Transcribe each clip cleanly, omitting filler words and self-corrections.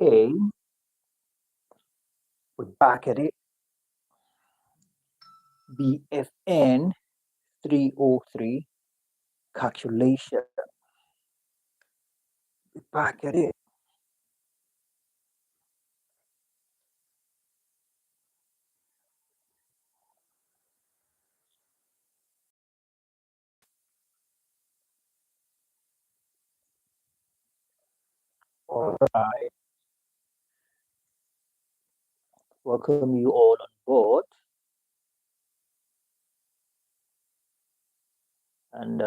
Okay, we're back at it. BFN 303 calculation. We're back at it. All right. Welcome you all on board. And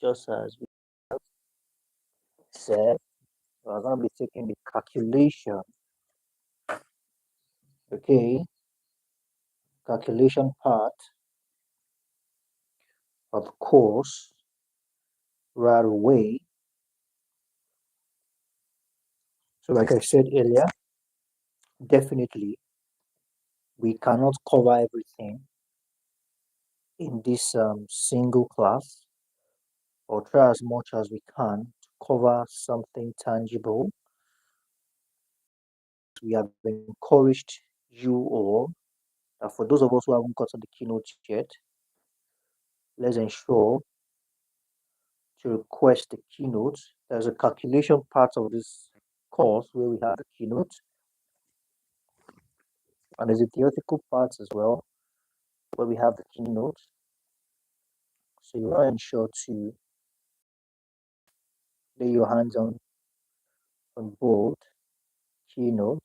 just as we said, we're going to be taking the calculation. Okay, calculation part of the course right away. So, like I said earlier, definitely we cannot cover everything in this single class, or try as much as we can to cover something tangible. We have encouraged you all that for those of us who haven't gotten the keynote yet, let's ensure to request the keynote. There's a calculation part of this course where we have the keynote, and there's a theoretical part as well where we have the keynote. So you want to ensure to lay your hands on both keynote,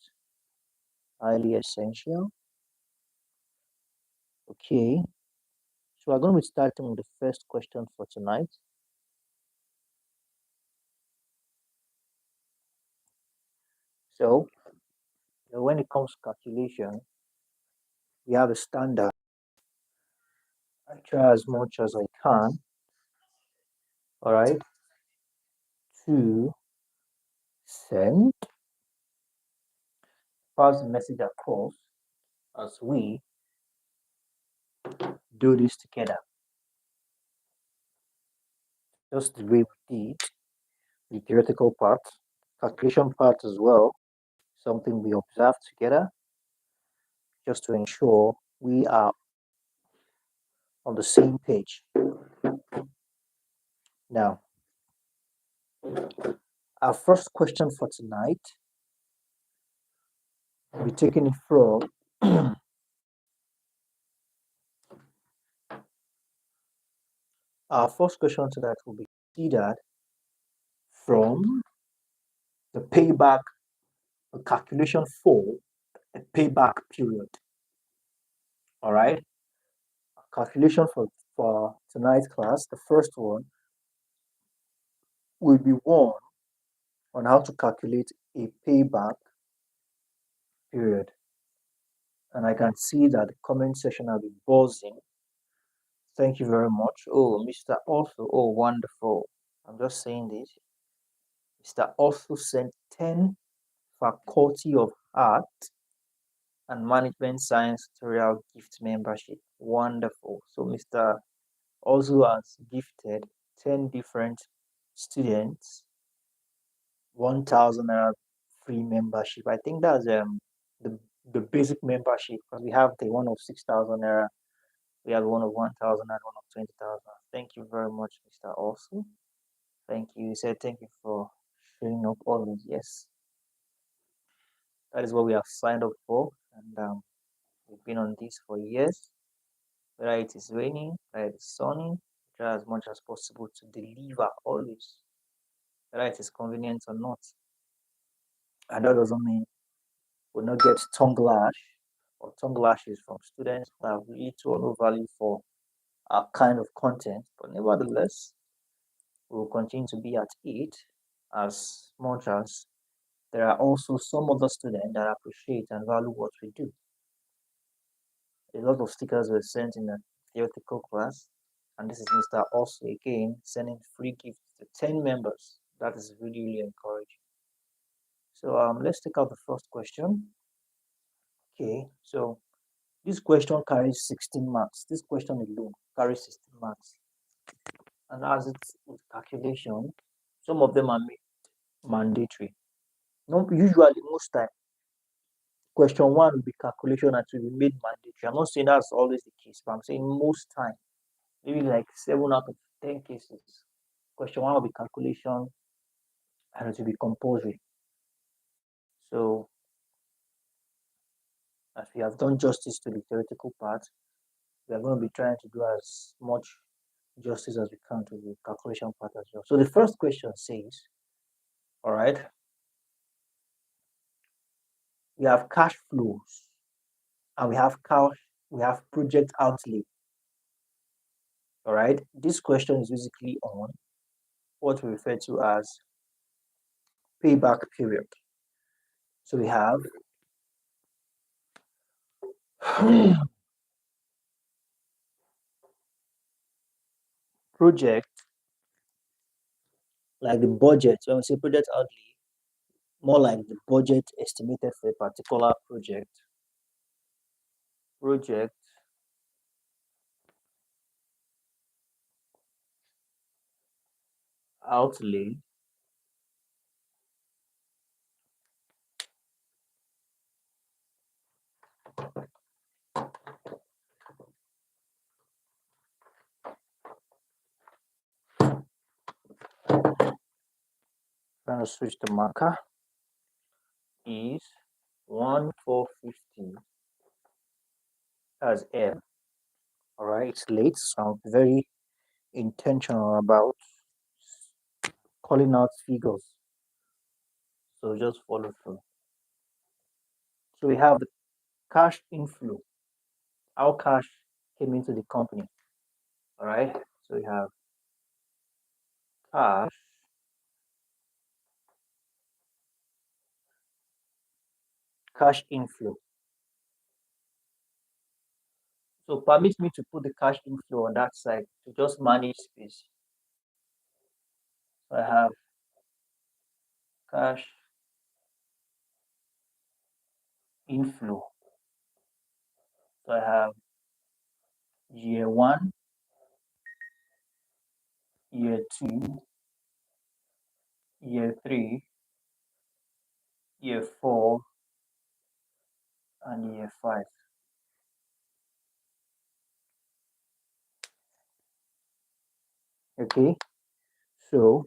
highly essential. Okay, so we're going to be starting with the first question for tonight. So when it comes to calculation, we have a standard. I try as much as I can, all right, to send, pass the message across as we do this together. Just the way we did the theoretical part, calculation part as well, something we observe together, just to ensure we are on the same page. Now, our first question for tonight will be taken from our first question tonight will be considered from the payback, the calculation for a payback period. All right, calculation for tonight's class, the first one will be one on how to calculate a payback period. And I can see that the comment section has been buzzing. Thank you very much. Oh, Mr. Also, oh, wonderful. I'm just saying this. Mr. Also sent 10 Faculty of Art and Management Science tutorial gift membership. Wonderful. So Mr. also has gifted 10 different students 1,000 free membership. I think that's the basic membership, because we have the one of 6,000 naira, we have one of 1,000 and one of 20,000. Thank you very much, Mr. Also. Thank you. He said thank you for showing up always. Yes, that is what we have signed up for, and we've been on this for years. Whether it is raining, whether it is sunny, try as much as possible to deliver always, whether it is convenient or not. And that doesn't mean we'll not get tongue lash or tongue lashes from students who have little or no value for our kind of content, but nevertheless, we will continue to be at it as much as there are also some other students that appreciate and value what we do. A lot of stickers were sent in a theoretical class, and this is Mr. Also again sending free gifts to 10 members. That is really, really encouraging. So let's take out the first question. Okay, so this question carries 16 marks. This question alone carries 16 marks. And as it's with calculation, some of them are made mandatory. No, usually, most time, question one will be calculation and it will be made mandatory. I'm not saying that's always the case, but I'm saying most time, maybe like 7 out of 10 cases, question one will be calculation and it will be compulsory. So, as we have done justice to the theoretical part, we are going to be trying to do as much justice as we can to the calculation part as well. So, the first question says, all right, we have cash flows and we have project outlay. All right, this question is basically on what we refer to as payback period. So we have project, like the budget. When we say project outlay, more like the budget estimated for a particular project. Project outlay Trying to switch the marker is 1450 as M. All right, it's late, so I'm very intentional about calling out figures. So just follow through. So we have the cash inflow, how cash came into the company. All right, so we have cash inflow. So permit me to put the cash inflow on that side to just manage space. So I have cash inflow. So I have year one, year two, year three, year four, and year five. Okay, so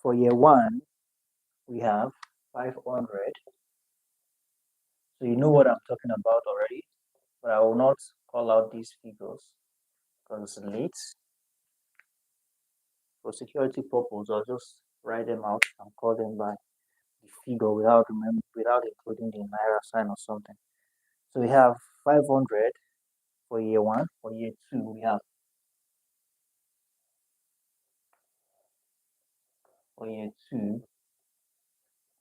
for year one, we have 500. So you know what I'm talking about already, but I will not call out these figures because it's late. For security purpose, I'll just write them out and call them by the figure without including the naira sign or something. So we have 500 for year one. For year two, we have for year two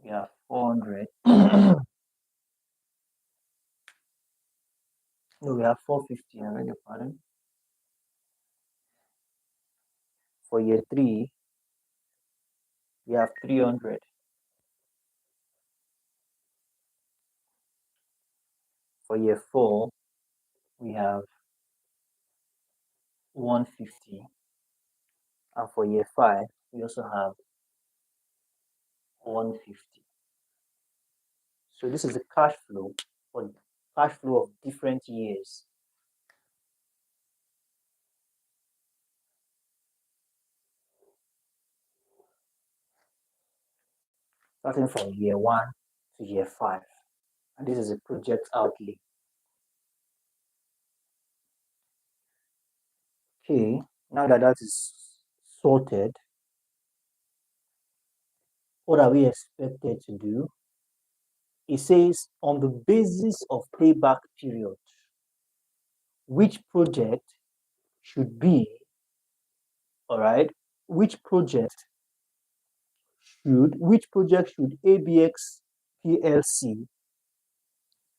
we have 400. No, we have 450. I beg your pardon. For year three, we have 300. For year four, we have 150. And for year five, we also have 150. So this is the cash flow for cash flow of different years. Starting from year one to year five. And this is a project outlay. Okay, now that that is sorted, what are we expected to do? It says on the basis of payback period, which project should be, all right, which project should ABX PLC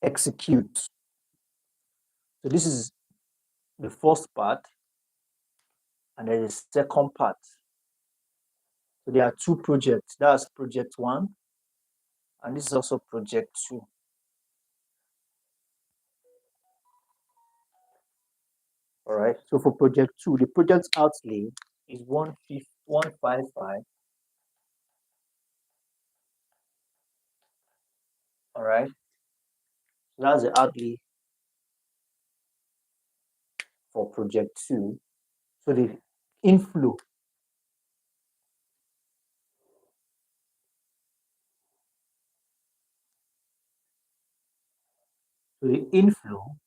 execute? So this is the first part, and there is the second part. So there are two projects. That's project one, and this is also project two. All right. So for project two, the project outlay is 155 All right. So that's the outlay for project two. So the inflow, so the inflow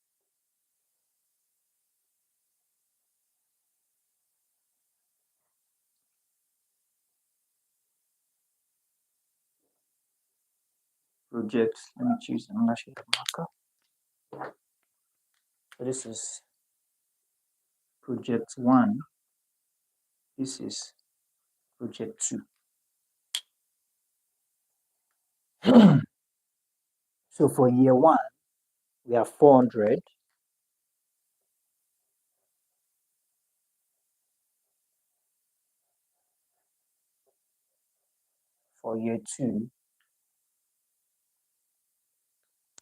project. Let me choose another shade of marker. So this is project one. This is project two. So for year one, we have 400. For year two,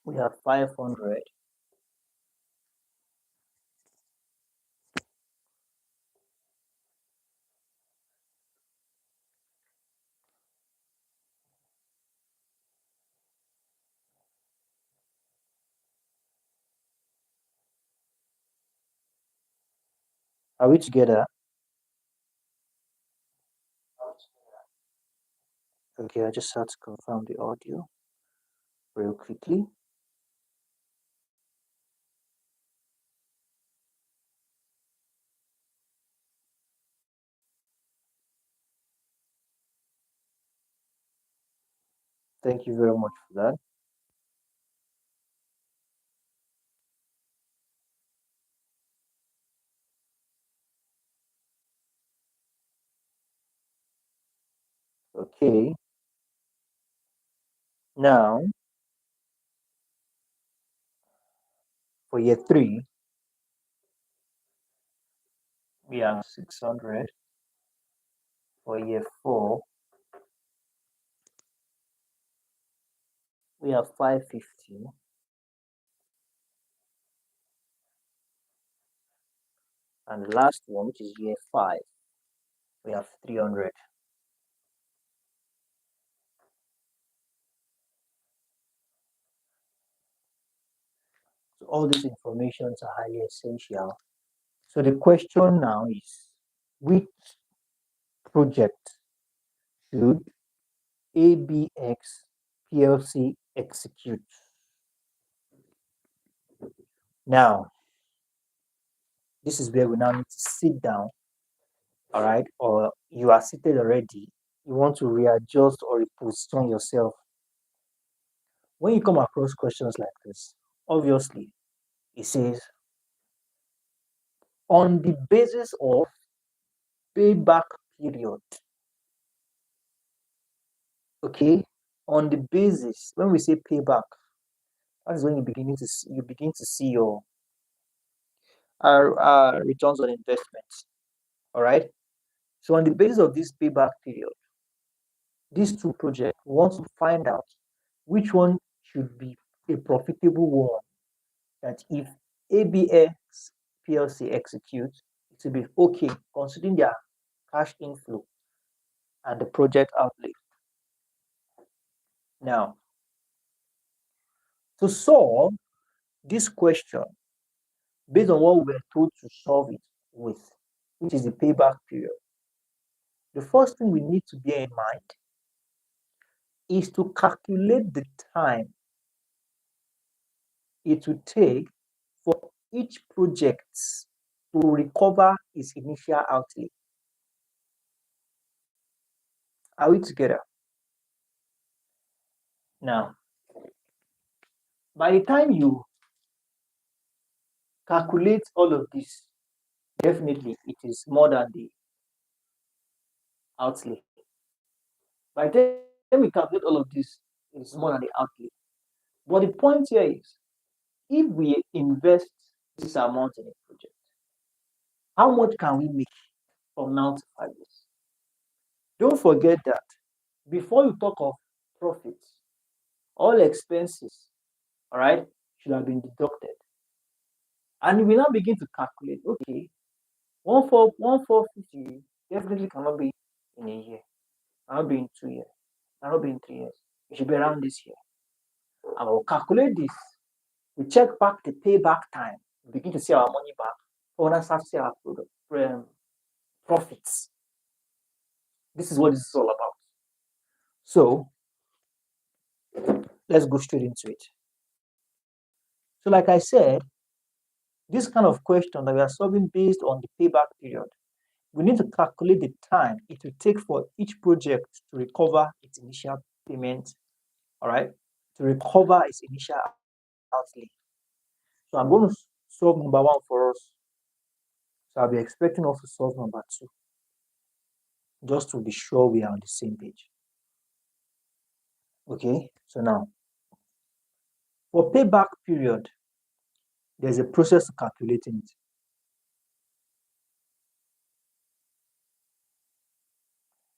we have 500. Are we together? Okay, I just had to confirm the audio real quickly. Thank you very much for that. Okay, now for year three, we have 600. For year four, we have 550. And the last one, which is year five, we have 300. So all these informations are highly essential. So the question now is, which project should ABX PLC execute? Now, this is where we now need to sit down, all right? Or you are seated already. You want to readjust or reposition yourself. When you come across questions like this, obviously, it says, on the basis of payback period, okay? On the basis, when we say payback, that is when you begin to see your returns on investments, all right? So on the basis of this payback period, these two projects, we want to find out which one should be a profitable one that if ABX PLC executes, it will be okay considering their cash inflow and the project outlay. Now, to solve this question based on what we were told to solve it with, which is the payback period, the first thing we need to bear in mind is to calculate the time it will take for each project to recover its initial outlay. Are we together? Now, by the time you calculate all of this, definitely it is more than the outlay. By the time we calculate all of this, it is more than the outlay. But the point here is, if we invest this amount in a project, how much can we make from now to 5 years? Don't forget that before you talk of profits, all expenses, all right, should have been deducted. And we now begin to calculate, okay, 1,450 definitely cannot be in a year, cannot be in 2 years, cannot be in 3 years. It should be around this year. And we'll calculate this. We check back the payback time. We begin to see our money back. We want to start to see our profits. This is what this is all about. So let's go straight into it. So, like I said, this kind of question that we are solving based on the payback period, we need to calculate the time it will take for each project to recover its initial payment, all right, to recover its initial outlay. So I'm going to solve number one for us. So I'll be expecting us to solve number two, just to be sure we are on the same page. Okay, so now for payback period, there's a process to calculating it.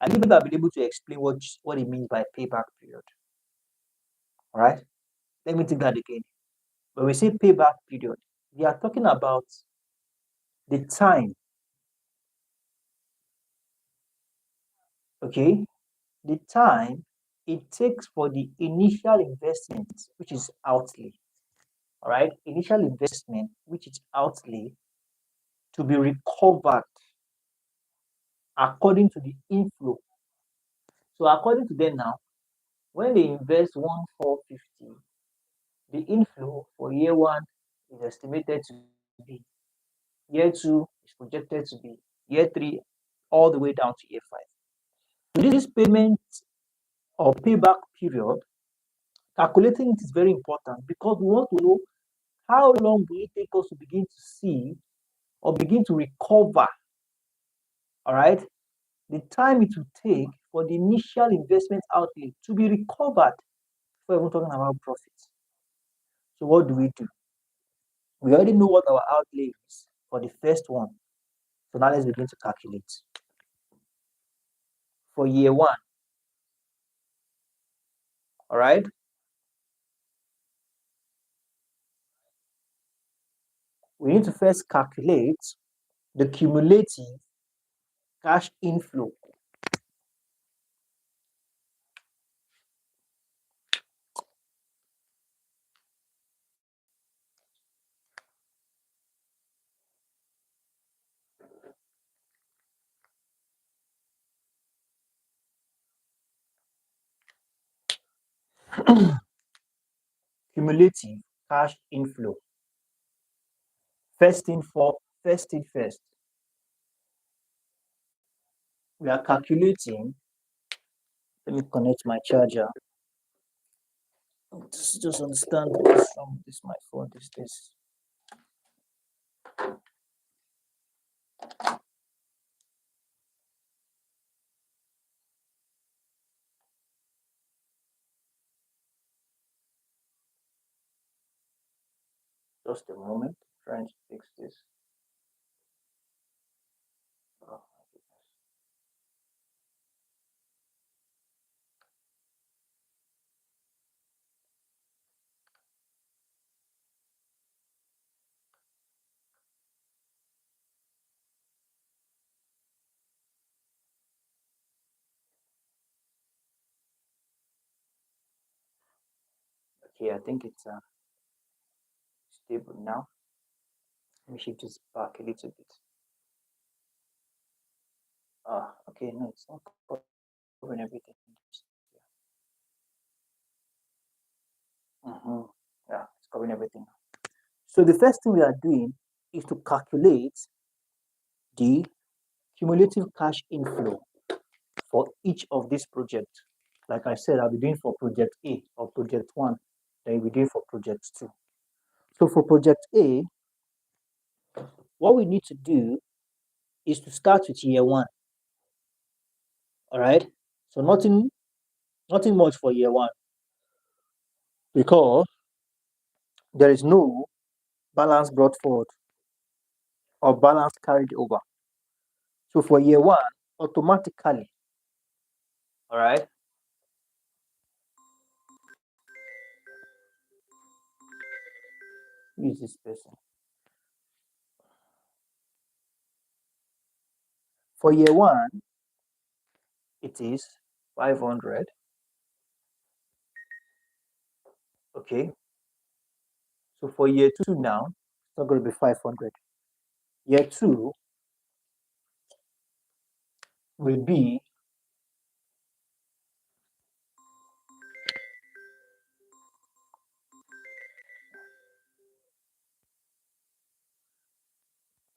I think I've been able to explain what it means by payback period. All right, let me take that again. When we say payback period, we are talking about the time, okay, the time it takes for the initial investment, which is outlay, all right, initial investment, which is outlay, to be recovered according to the inflow. So according to them now, when they invest 1,450, the inflow for year one is estimated to be, year two is projected to be, year three, all the way down to year five. So this payment or payback period, calculating it is very important because we want to know how long will it take us to begin to see or begin to recover, all right, the time it will take for the initial investment outlay to be recovered before even talking about profits. So what do? We already know what our outlay is for the first one. So now let's begin to calculate. For year one, all right, we need to first calculate the cumulative cash inflow. Cumulative cash inflow. First thing first, we are calculating. Let me connect my charger. Just understand this from this my phone. This. Just a moment. Trying to fix this. Oh, my goodness. Okay, I think it's stable now. Let me shift this back a little bit. Okay, no, it's not covering everything. Yeah, it's covering everything. So the first thing we are doing is to calculate the cumulative cash inflow for each of these projects. Like I said, I'll be doing for project A or project one, then we'll be doing for project two. So for project A, what we need to do is to start with year one. All right. So nothing much for year one because there is no balance brought forward or balance carried over. So for year one, automatically, all right, who is this person? For year one, it is 500. Okay. So for year 2 now, it's not going to be 500. Year 2 will be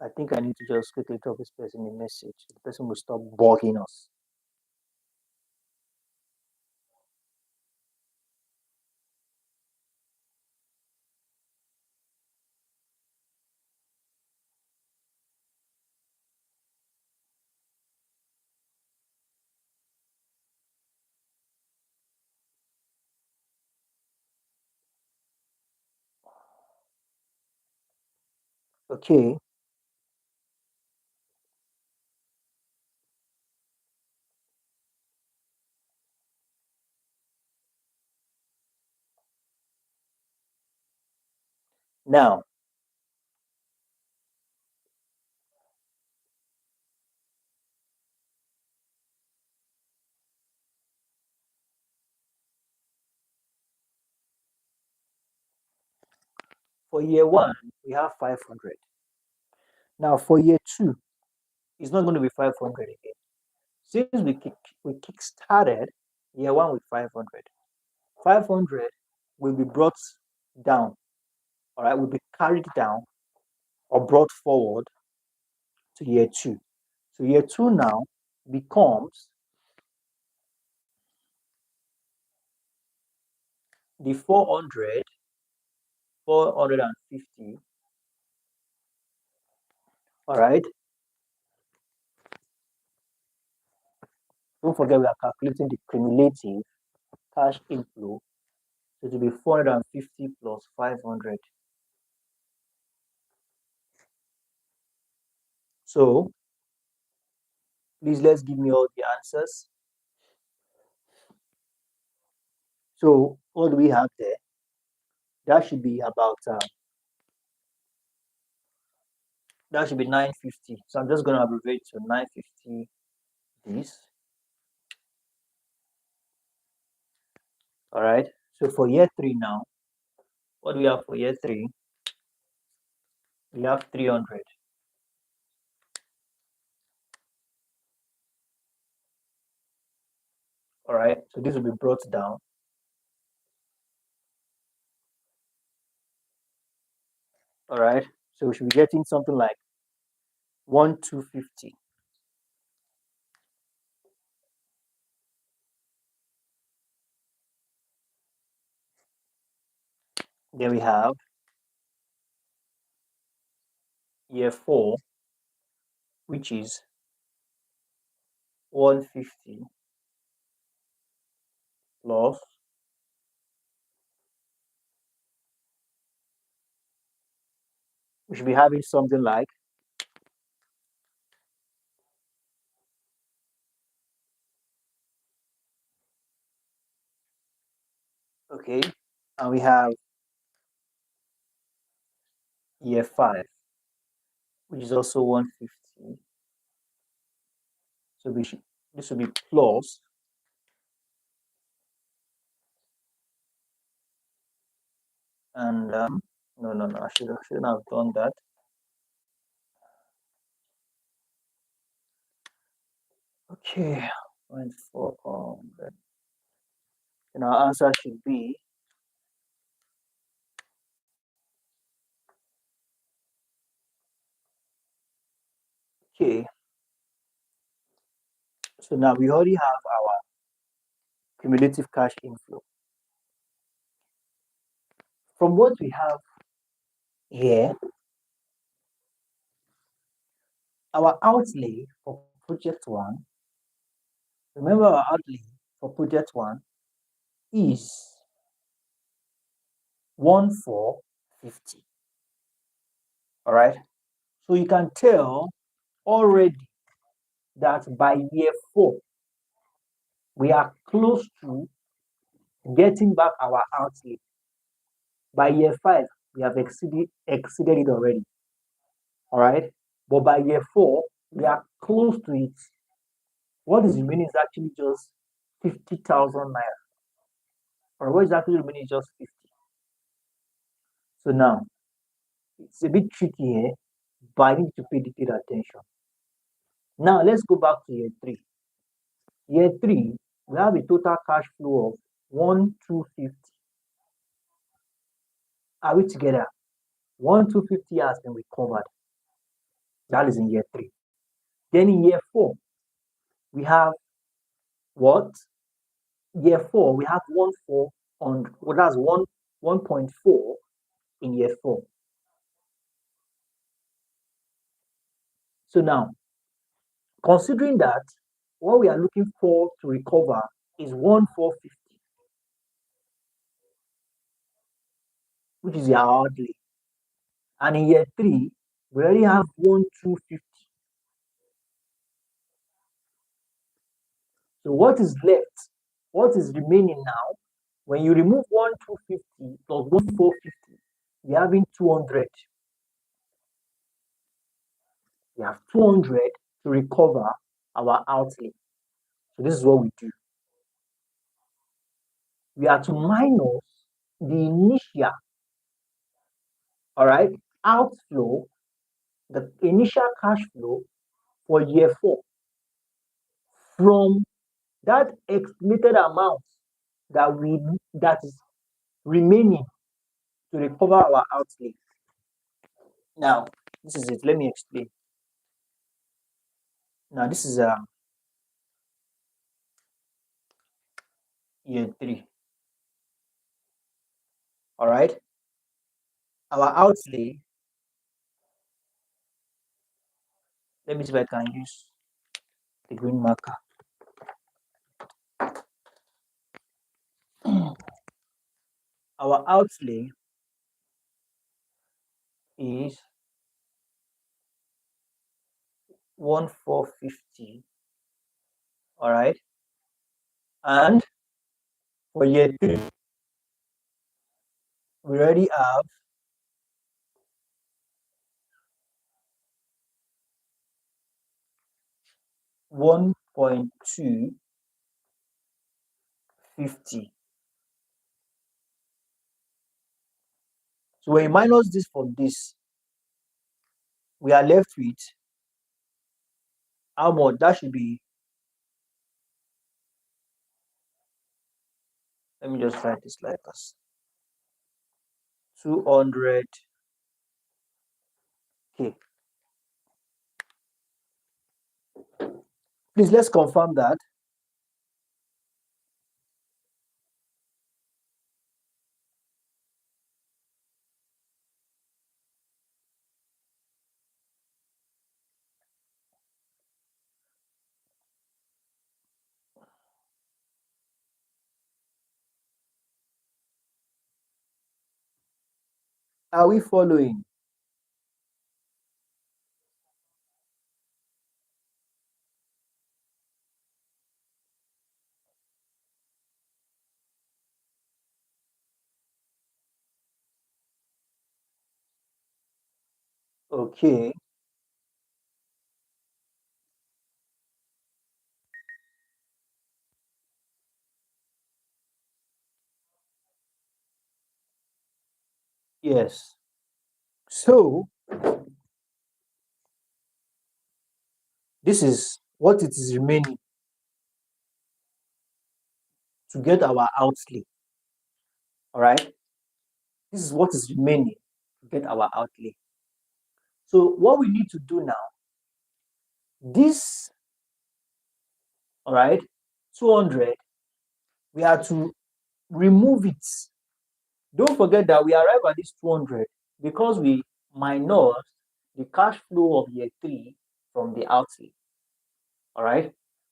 I think I need to just quickly drop this person a message. The person will stop bugging us. Okay. Now, for year 1, we have 500. Now, for year 2, it's not going to be 500 again. Since we kick started year 1 with 500, 500 will be brought down. All right, will be carried down or brought forward to year 2. So year 2 now becomes the 400, 450. All right. Don't forget we are calculating the cumulative cash inflow. So it will be 450 plus 500. So please let's give me all the answers. So what do we have there? That should be about that should be 950. So I'm just going to abbreviate to 950 this. All right. So for year 3 now, what do we have for year 3? We have 300. All right. So this will be brought down. All right. So we should be getting something like 1250. Then we have year 4, which is 150 plus we should be having something like okay, and we have year 5, which is also 150. So this will be plus and no, I shouldn't have done that. Okay, 0.400. And our answer should be okay. So now we already have our cumulative cash inflow. From what we have here, our outlay for project 1, remember our outlay for project 1 is 1450. All right. So you can tell already that by year 4, we are close to getting back our outlay. By year 5, we have exceeded it already. All right. But by year 4, we are close to it. What is remaining is actually just 50,000 naira. Or what is actually remaining is just 50. So now it's a bit tricky here, but I need to pay detailed attention. Now let's go back to year three. Year three, we have a total cash flow of 1,250. Are we together? 1,250 has been recovered. That is in year three. Then in year four, we have what? Year four, we have 1,400. Well, that's 1.4 in year four. So now, considering that what we are looking for to recover is 1,450, which is our outlay. And in year three, we already have 1,250. So what is left? What is remaining now? When you remove 1,250 plus 1,450, you're having 200. We have 200 to recover our outlay. So this is what we do. We are to minus the initial, all right, outflow, the initial cash flow for year four from that estimated amount that is remaining to recover our outlay. Now, this is it. Let me explain. Now, this is year three. All right. Our outlay. Let me see if I can use the green marker. Our outlay is 1,450. All right. And for year three, we already have 1.250. So when you minus this from this, we are left with how much? That should be, let me just write this like this, 200K. Please, let's confirm that. Are we following? Okay. Yes. So this is what it is remaining to get our outlay. All right. This is what is remaining to get our outlay. So what we need to do now, this, all right, 200, we have to remove it. Don't forget that we arrive at this 200 because we minus the cash flow of year three from the outlay. All right.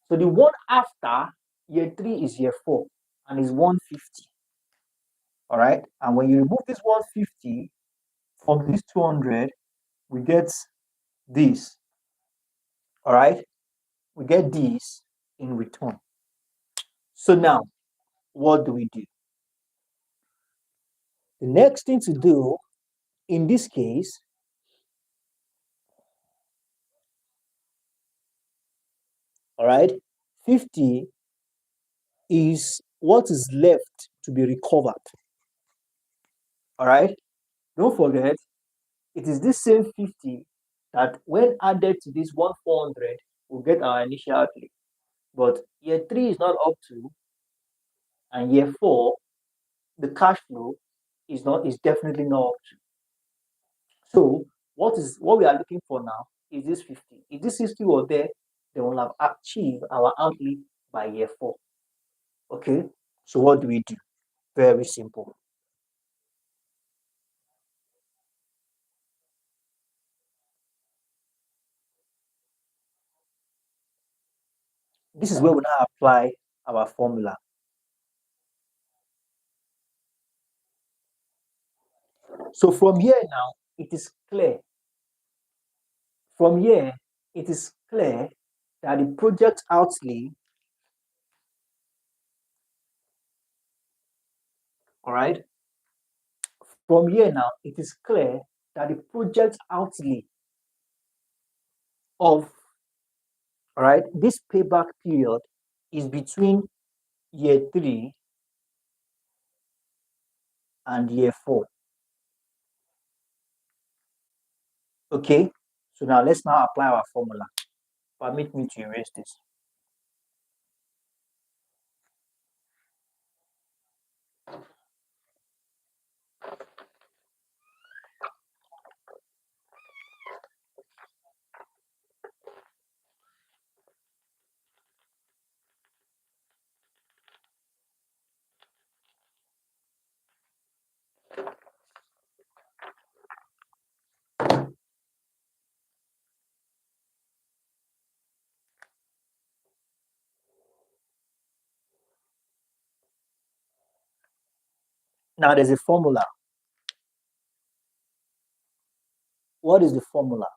So the one after year three is year four and is 150. All right. And when you remove this 150 from this 200, we get this. All right. We get this in return. So now, what do we do? The next thing to do in this case, all right, 50 is what is left to be recovered. All right. Don't forget, it is this same 50 that when added to this 1400 will get our initial outlay. But year 3 is not up to, and year 4, the cash flow is definitely not up to. So what we are looking for now is this 50. If this 60 was there, they will have achieved our outlay by year 4. Okay. So what do we do? Very simple. This is where we now apply our formula. So from here now, it is clear. From here, it is clear that the project outlay, all right, from here now, it is clear that the project outlay of, all right, this payback period is between year 3 and year 4. Okay, so now let's now apply our formula. Permit me to erase this. Now there's a formula. What is the formula?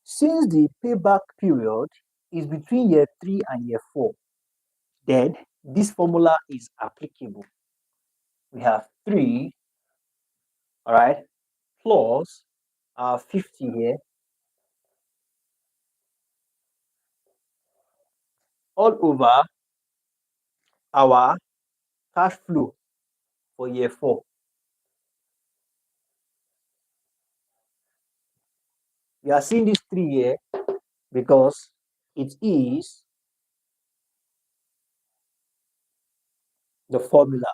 Since the payback period is between year 3 and year 4, then this formula is applicable. We have 3, all right, plus our 50 here, all over our cash flow for year 4. We are seeing this 3 here because it is the formula,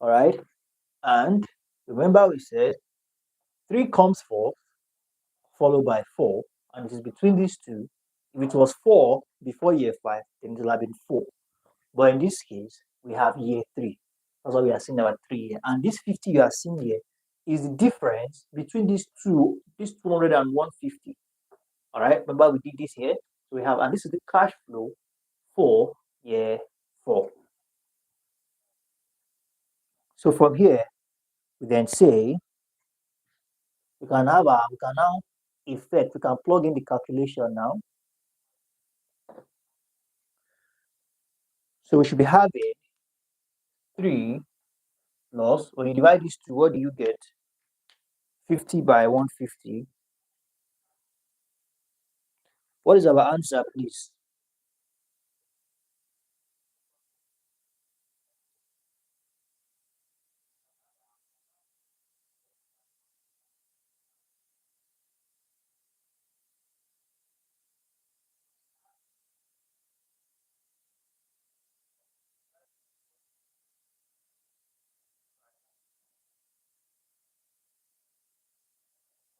all right? And remember we said 3 comes first, followed by 4, and it is between these two. If it was 4 before year 5, then it will have been 4. But in this case, we have year 3. That's why we are seeing our 3 here. And this 50 you are seeing here is the difference between these two, this 200 and 150. All right, remember we did this here. So we have, and this is the cash flow for year 4. So from here, we then say we can now effect, we can plug in the calculation now. So we should be having 3 plus, when you divide these two, what do you get? 50 by 150. What is our answer, please?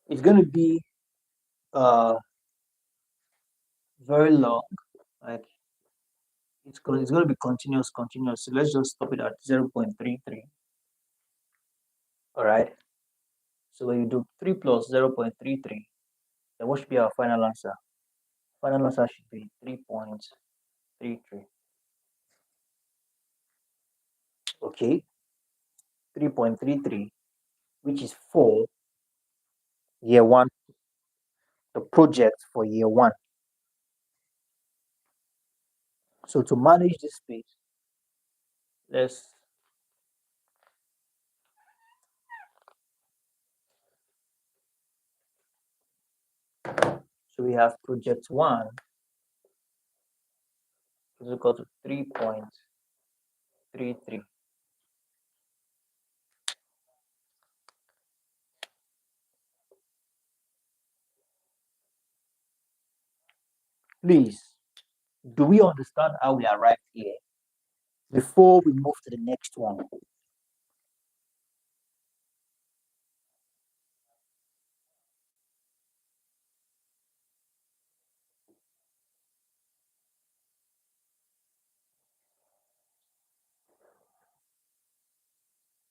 It's going to be very long. Like it's going to be continuous. So let's just stop it at 0.33. All right. So when you do 3 plus 0.33, then what should be our final answer? Final answer should be 3.33. Okay, 3.33, which is for year 1, the project for year 1. So to manage this space, let's so we have project 1 is equal to 3.33. Please, do we understand how we arrived here before we move to the next one?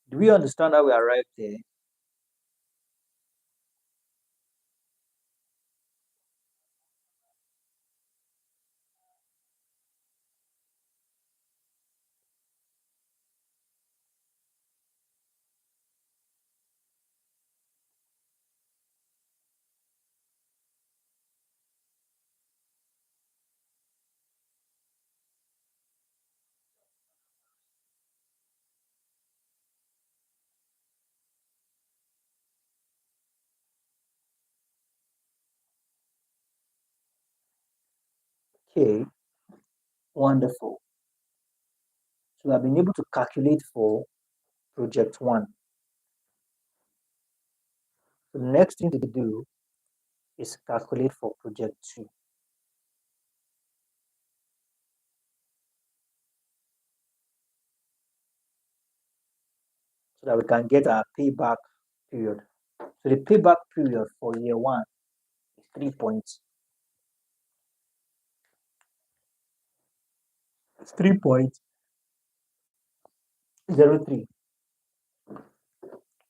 Do we understand how we arrived there? Okay, wonderful. So I've been able to calculate for project one. So the next thing to do is calculate for project two. So that we can get our payback period. So the payback period for year one is 3 points. It's 3.03.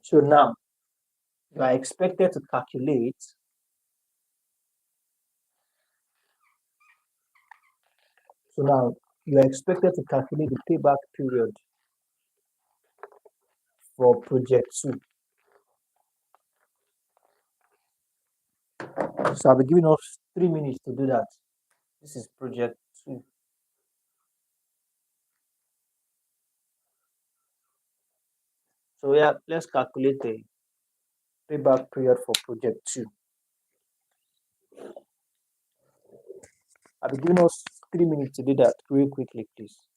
So now you are expected to calculate. So now you are expected to calculate the payback period for project two. So I'll be giving us 3 minutes to do that. This is project two. So yeah, let's calculate the payback period for project two. I'll be giving us 3 minutes to do that real quickly, please.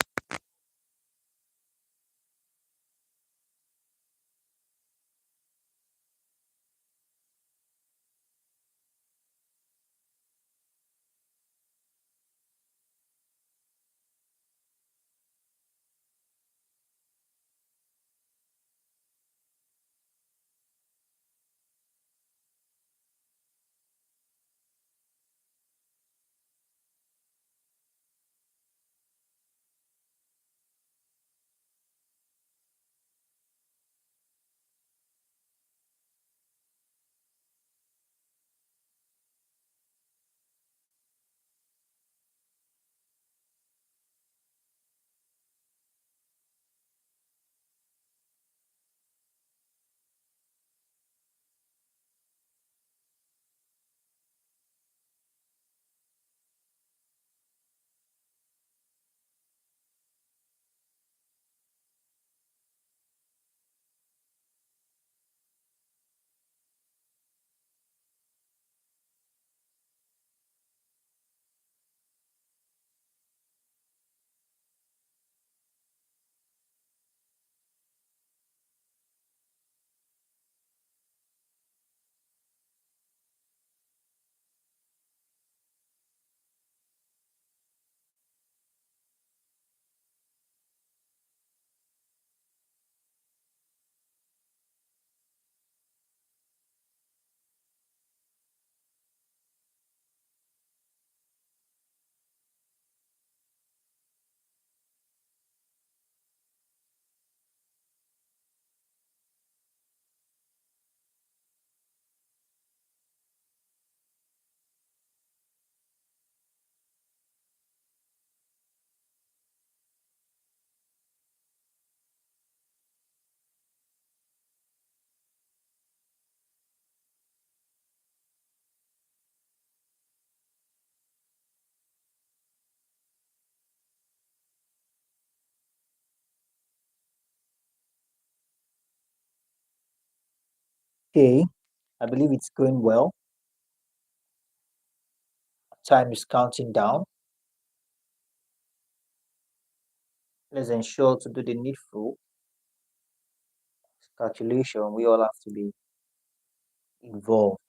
Okay, I believe it's going well. Time is counting down. Let's ensure to do the needful calculation. We all have to be involved.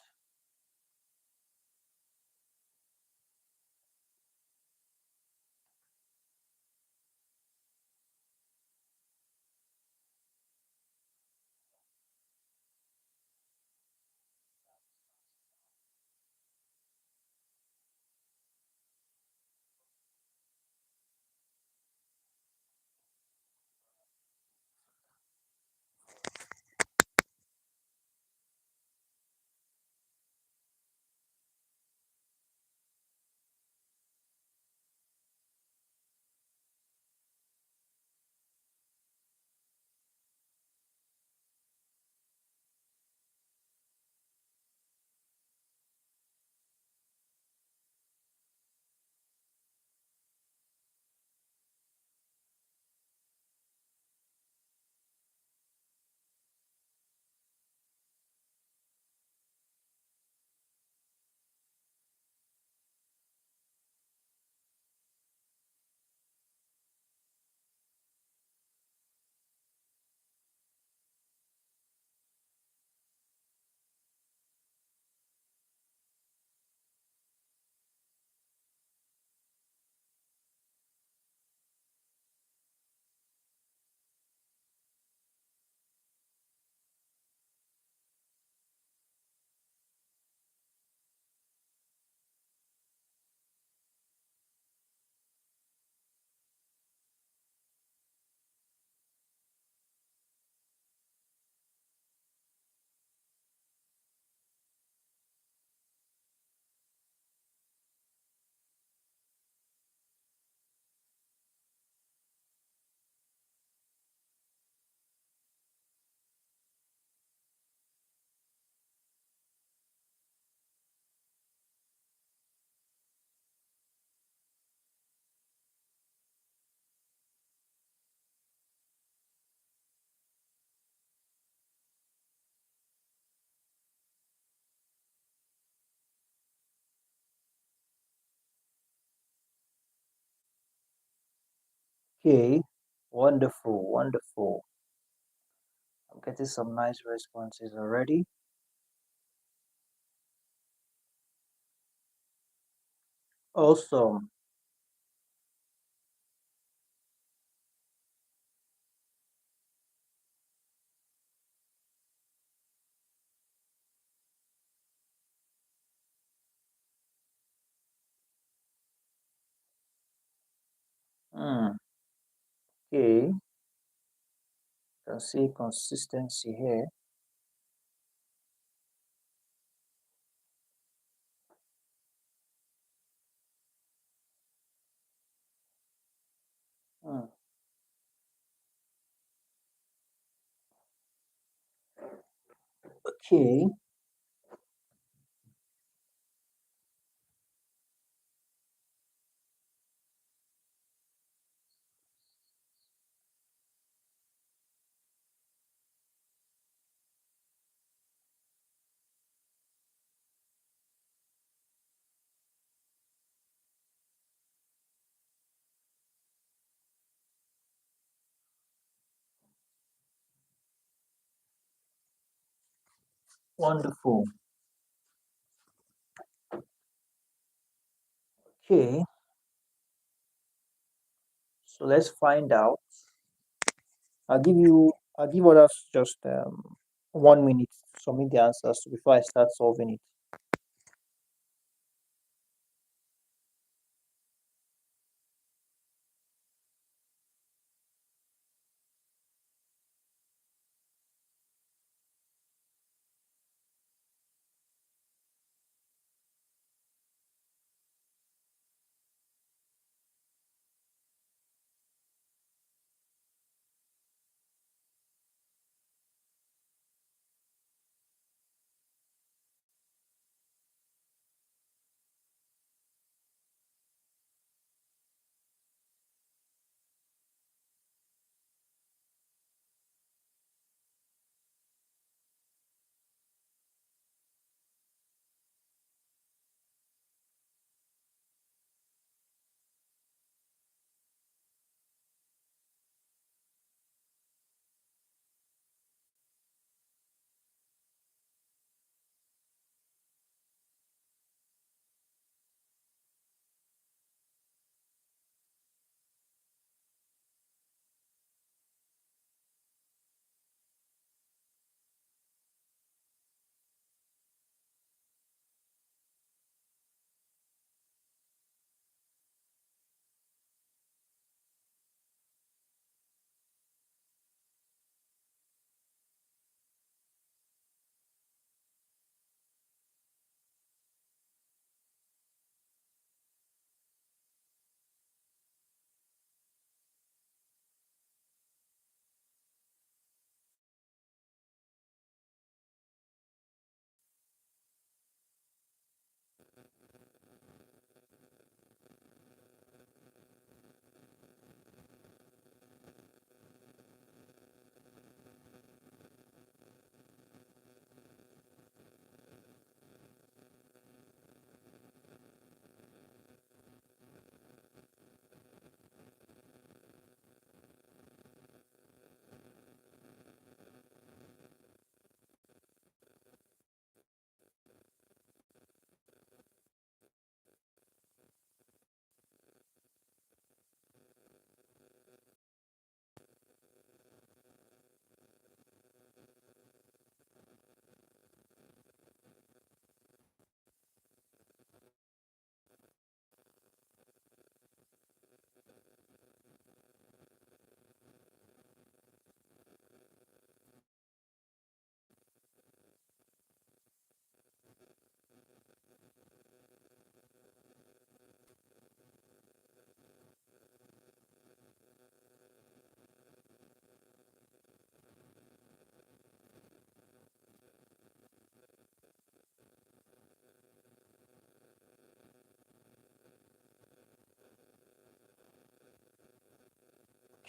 Okay, wonderful, wonderful. I'm getting some nice responses already. Awesome. Hmm. Okay, can see consistency here. Hmm. Okay, wonderful. Okay, so let's find out. I'll give others just 1 minute to submit the answers before I start solving it.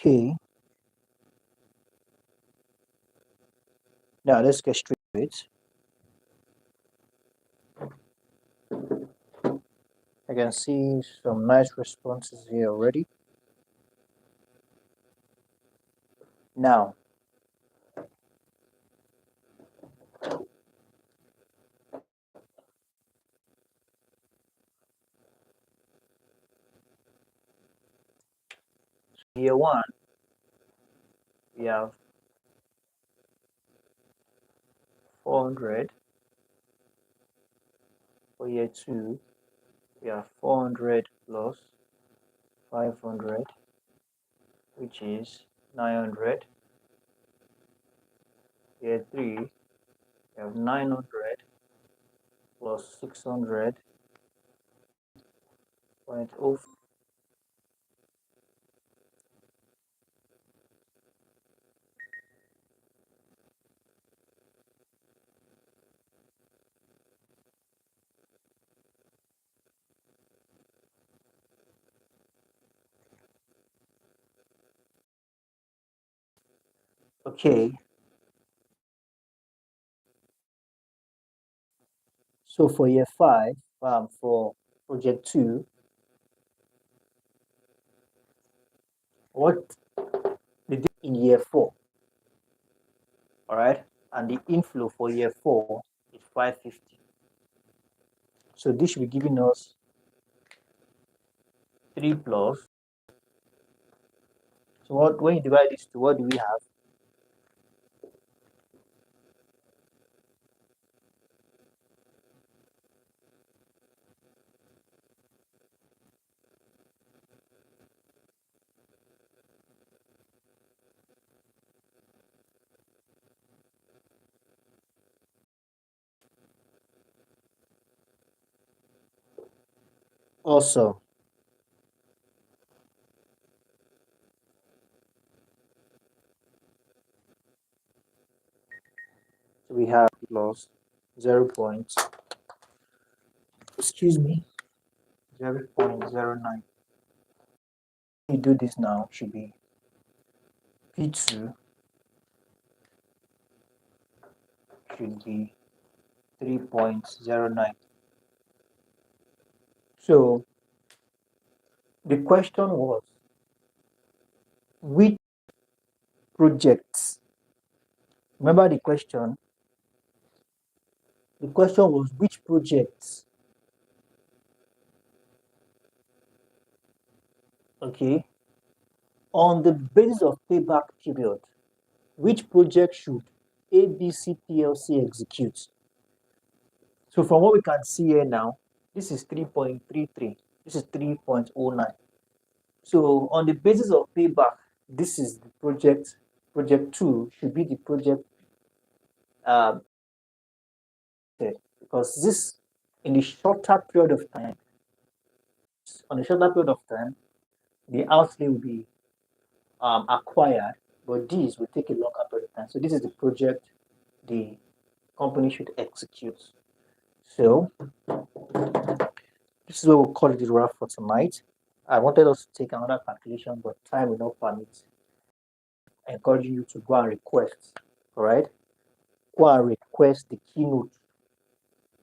Okay. Now let's get straight to it. I can see some nice responses here already. Now, year one, we have 400. For year two, we have 400 plus 500, which is 900. Year three, we have 900 plus 600, 0.05. Okay, so for year five, for project two, what they did in year four, all right, and the inflow for year four is 550. So this should be giving us 3 plus. So what, when you divide this to, what do we have? Also, so we have plus 0 point, excuse me, 0.09. You do this now, should be P2 should be 3.09. So the question was, which projects? Remember the question? The question was, which projects? Okay. On the basis of payback period, which project should ABC PLC execute? So from what we can see here now, this is 3.33. This is 3.09. So on the basis of payback, this is the project. Project 2 should be the project because this, in the shorter period of time, on a shorter period of time, the outlay will be acquired, but this will take a longer period of time. So this is the project the company should execute. So this is what we'll call it the wrap for tonight. I wanted us to take another calculation, but time will not permit. I encourage you to go and request, all right? Go and request the keynote,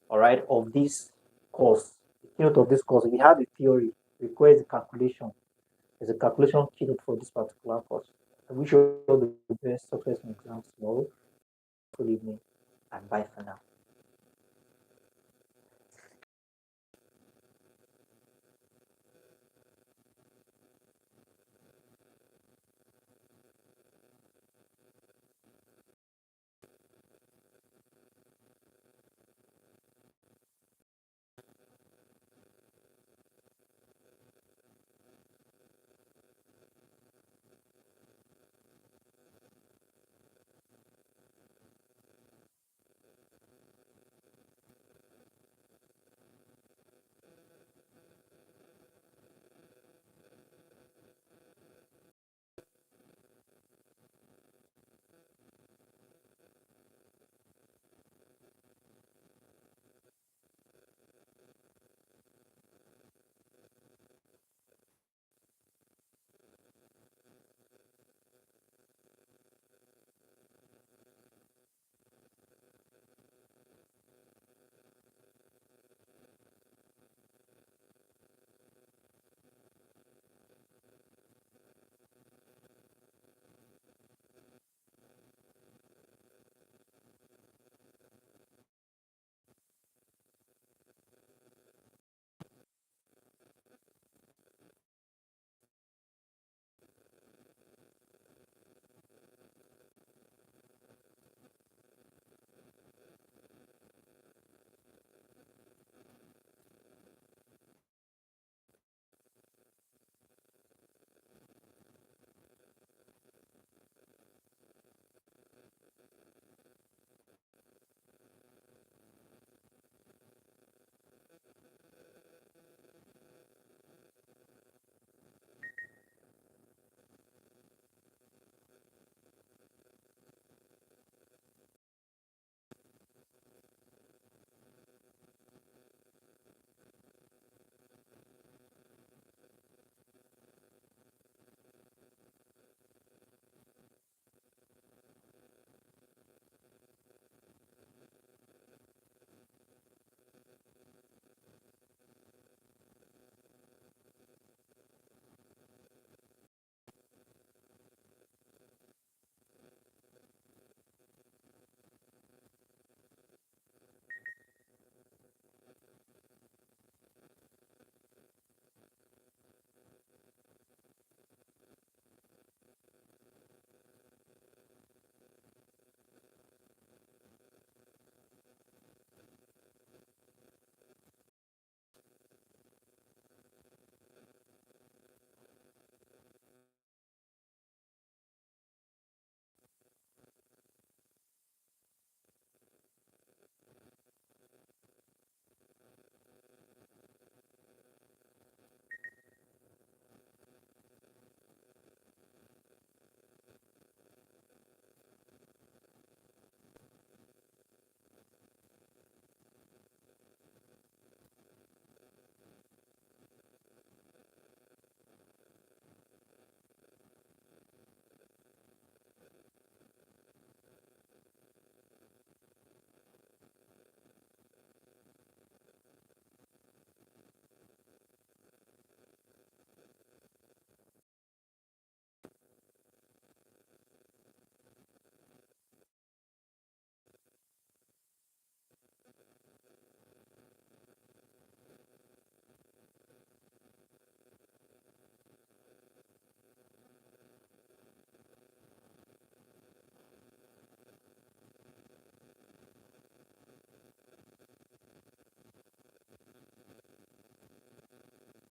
all right, of this course. The keynote of this course, we have a theory, request the calculation. There's a calculation keynote for this particular course. I wish you all the best success in exams tomorrow. Good evening and bye for now.